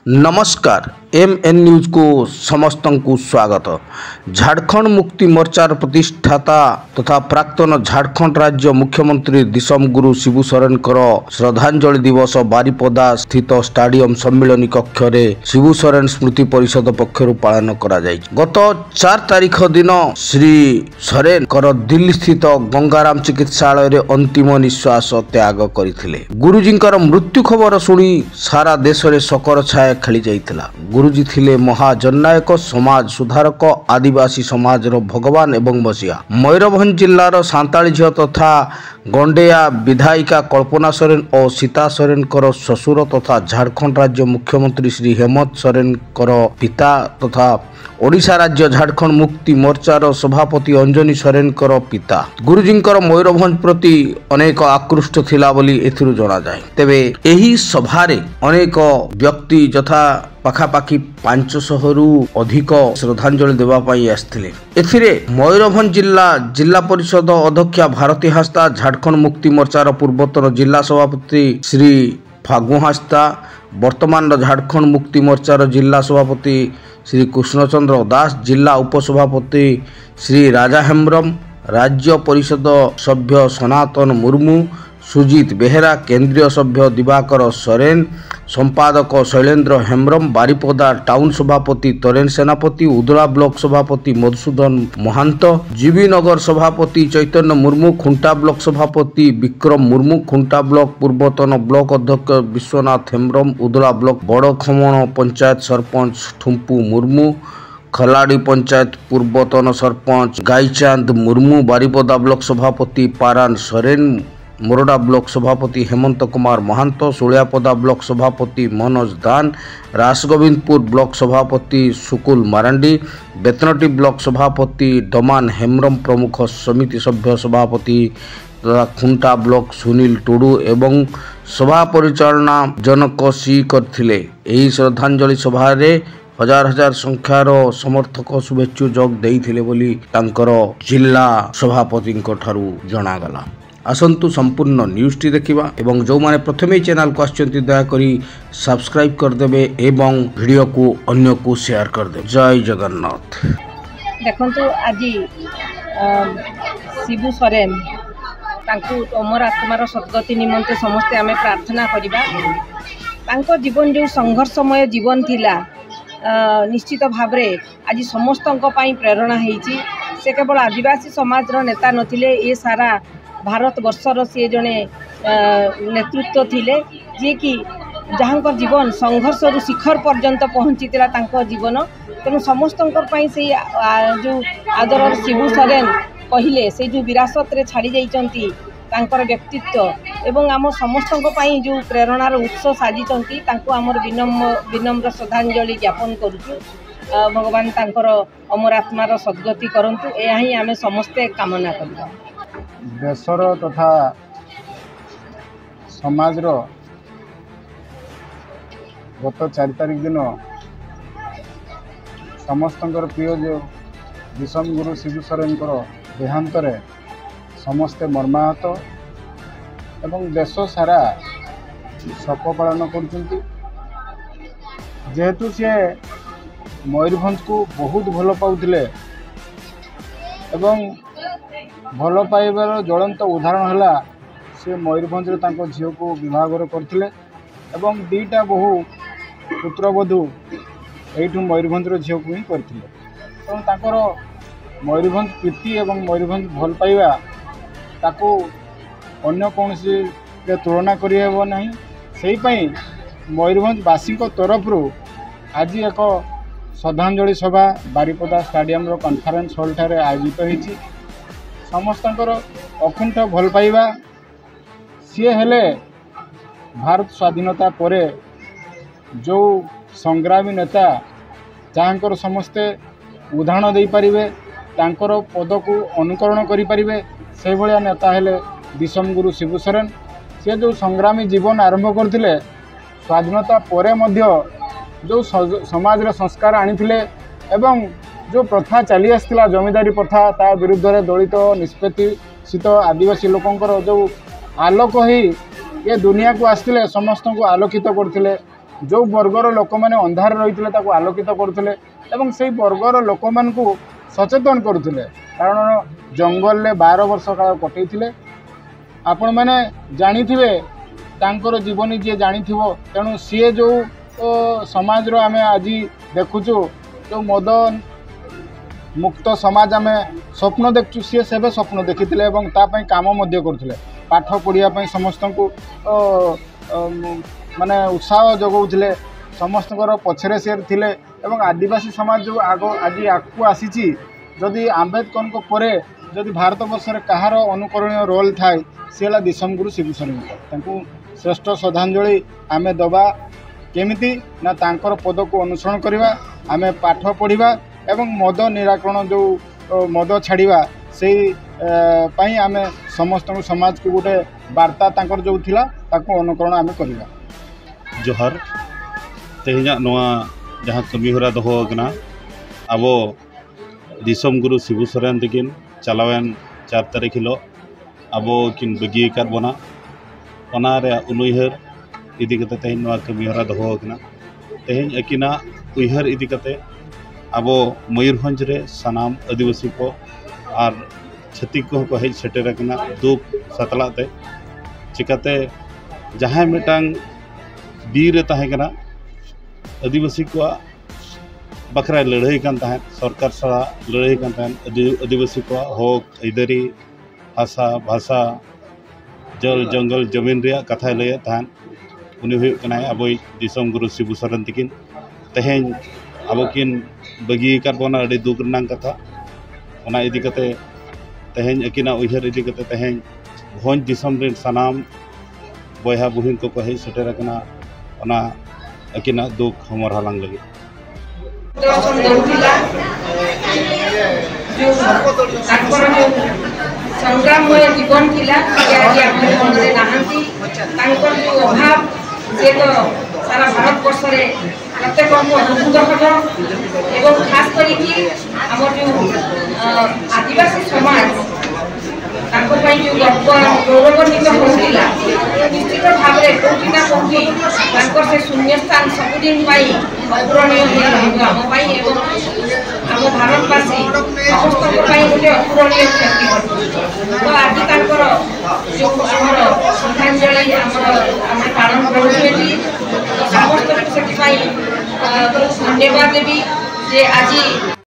नमस्कार MN news को समस्त को स्वागत। झारखंड मुक्ति मोर्चार प्रतिष्ठाता तथा प्राक्तन झारखंड राज्य मुख्यमंत्री दिसम गुरु शिबू सोरेन श्रद्धांजलि दिवस बारिपदा स्थित स्टाडियम सम्मिलनी कक्ष रे शिबू सोरेन स्मृति परिषद पक्षरु पालन करा जाय। गत 4 तारिख दिन श्री सोरेन दिल्ली स्थित गंगाराम चिकित्सालय रे अंतिम निश्वास त्याग करथिले। गुरुजींकर मृत्यु खबर सुनी सारा देश रे शोकर छाया खेली जाइतिला। गुरुजी थिले महाजननायक, समाज सुधारक, आदिवासी समाज रो भगवान एवं बसिया। मयूरभंज जिल्लार सांताली झियो तथा गंडेया विधायिका कल्पना सोरेन और सीता सोरेन ससुर तथा झारखंड राज्य मुख्यमंत्री श्री हेमंत सोरेन पिता तथा ओडिशा राज्य झारखंड मुक्ति मोर्चार सभापति अंजनी सोरेन पिता। गुरुजींकर मयूरभंज प्रति अनेक आकृष्ट थिला बोली एथिरु जणा जाय। तेबे एही सभारे अनेक व्यक्ति यथा पाखापाखि 500 रु अधिक श्रद्धांजलि देवा पाई आस्थिले। एथिरे मयूरभंज जिला परिषद अध्यक्षा भारती हास्ता, झारखंड मुक्ति मोर्चार पूर्वतन जिला सभापति श्री फागु हास्ता, वर्तमान झारखंड मुक्ति मोर्चार जिला सभापति श्री कृष्णचंद्र दास, जिला उपसभापति श्री राजा हेम्ब्रम, राज्य परिषद सभ्य सनातन मुर्मू, सुजीत बेहेरा, केंद्रीय सभ्य दिवाकर सोरेन, संपादक शैलेन्द्र हेम्ब्रम, बारिपदा टाउन सभापति तरेन सेनापति, उदला ब्लॉक सभापति मधुसूदन महांत, जीवी नगर सभापति चैतन्य मुर्मू, खुंटा ब्लॉक सभापति विक्रम मुर्मू, खुंटा ब्लॉक पूर्वतन ब्लॉक अध्यक्ष विश्वनाथ हेम्ब्रम, उदला ब्लॉक बड़खमण पंचायत सरपंच ठुम्पू मुर्मू, खलाड़ी पंचायत पूर्वतन सरपंच गाईचांद मुर्मू, बारिपदा ब्लॉक सभापति पारान सोरेन, मोरडा ब्लॉक सभापति हेमंत कुमार महांत, सुलियापदा ब्लॉक सभापति मनोज दान, रासगोविंदपुर ब्लॉक सभापति सुकुल मारांडी, बेतनटी ब्लॉक सभापति डमान हेम्ब्रम प्रमुख समिति सभ्य सभापति तथा खुंटा ब्लॉक सुनील टुडू एवं सभा परिचालना जनक सी करथिले। एही श्रद्धांजलि सभा रे हजार हजार संख्यार समर्थक शुभेच्छु जोग देइथिले बोली तांकर जिला सभापति ठारू जणागला। आसंतु संपूर्ण न्यूज टी देखिबा एवं जो माने प्रथमे चैनल को आछंती दया करी सब्सक्राइब कर देबे एवं वीडियो को अन्य को शेयर कर दे। जय जगन्नाथ। देखंतु आज शिबू सोरेन तांकु अमर आत्मार सद्गति निमंते समस्ते आमे प्रार्थना करिबा। तांको जीवन जो संघर्षमय जीवन थिला निश्चित भाव रे आज समस्तंक पई प्रेरणा हेची। से केवल आदिवासी समाज रो नेता नथिले, ए सारा भारत वर्षर सी जड़े नेतृत्व थिले जे कि जहाँ जीवन संघर्ष रु शिखर पर्यंत पहुँची जीवन। तेणु समस्त जो आदर शिबू सोरेन कहले से जो विरासत रे छाड़ी जाइचंती तांकर व्यक्तित्व एवं आम समस्त जो प्रेरणार उत्स साजिचंती तांको आमर विनम्र श्रद्धांजलि ज्ञापन करूछु। भगवान तांकर अमर आत्मार सद्गति करंतु, एहा ही आमे समस्ते कामना करबा। देशर तथा समाज गत 4 तारिख दिन समस्त प्रिय जो दिसम गुरु शिबू सोरेन देहांत समस्ते मर्माहत एवं देश सारा शोक पालन कर। जेहेतु सी मयूरभंज को बहुत भल पाउथिले एवं भल पाइबार ज्वलंत उदाहरण है से मयूरभंज झील को विवाह करथिले एवं 2टा बहु पुत्रवधू यू मयूरभंज झील को ही करथिले। तेणु मयूरभंज प्रीति एवं मयूरभंज भल पाइबा ताको अन्य कौन तुलना करहब नहीं। से मयूरभंजवासी तरफ आज एक श्रद्धांजलि सभा बारिपदा स्टाडियम कॉन्फ्रेंस हॉल ठारे आयोजित होती। समस्त अकुंठ भल पाइबा सी हेले भारत स्वाधीनता परे जो संग्रामी नेता जहाँकर समस्ते उदाहरण दे पारिबे, तांकर पद को अनुकरण करि पारिबे, से भलिया नेता हेले दिसम गुरु शिबू सोरेन। से जो संग्रामी जीवन आरंभ करथिले स्वाधीनता परे मध्य जो समाज रे संस्कार आनिथिले एवं जो प्रथा चली आसला जमीदारी प्रथा ता विरुद्ध रे दलित निष्पेषित आदिवासी लोकंकर जो आलोक ही ये दुनिया को आसते समस्त को आलोकित करते जो वर्गर लोक मैंने अंधार रही आलोकित करुले से वर्गर लोक मान सचेतन करुले कारण जंगल में 12 वर्ष काल कटे आपण मैंने जानी तांकर जीवनी जी जानी तेणु सी जो समाज आम आज देखुचु जो मद मुक्त समाज आम स्वप्न देखु सी से स्वप्न देखी काम करते पाठ पढ़ापी समस्त को माने उत्साह जगाऊे समस्त पछरे सी थे आदिवासी समाज जो आग आज आगे आसी जदि आंबेडकर को परे जदि भारत वर्ष कहार अनुकरणीय रोल थाए सी है दिसम गुरु शिबू सोरेन श्रेष्ठ श्रद्धांजलि आम दबा केमिति ना तांकर पद को अनुसरण करवा आम पाठ पढ़ा एवं मद निराकरण जो मद छाड़ा से आम समस्त समाज को गोटे वार्ता तांकर जो थिला ताको अनुकरण आम करवा जोहार तेहना नोआ जहाँ कमीहरा दोहना अब दिसम गुरु शिबू सोरेन तकिन चलावेन 4 तारीख हिलो अब किन बगी कर बना उनहर इदी कते तेहन नोआ कमीहरा दोहना तेहन अकिना उयहर इदी कते अब मयूरभंज रे सनाम आदिवासी को और छत्तीक को हेज सेटेरकना दुख सतलाते चिकाते जहाँ मिटांग बीर तहेकना आदिवासी को बखरा लड़ाई कान तहन सरकार सड़ा लड़ाई कान तहन आदिवासी को हक आइदारी भाषा भाषा जल जंगल जमीन रे कथा लय तहन उनी हुई कना अब दिसम गुरु शिबू सोरेन तकिन तेहन अब किन बगी कर बना अड़ी दुख रनांग कथा ओना इदी कते तेहन अकिना उयहर इदी कते तेहन भोज दिसम रे सनाम बयहा बुहिन को हेज सेटेरकना ओना अकिना दुख हमर हालांग लगे संग्राममय जीवन थिला जो अभाव से तो सारा भारत वर्ष प्रत्येक अद्भुत हब एवं खास करके आम जो आदिवासी समाज जो गौरवान्वित होता निश्चित भाव में कौटी ना कौटी से शून्य स्थान सबुदिन अपूरणीय आम आम भारतवासी समस्त गोटे अपूरणीय क्षति तो आज जो आमर श्रद्धांजलि आम पालन करुँ समस्त से धन्यवाद देवी जे आज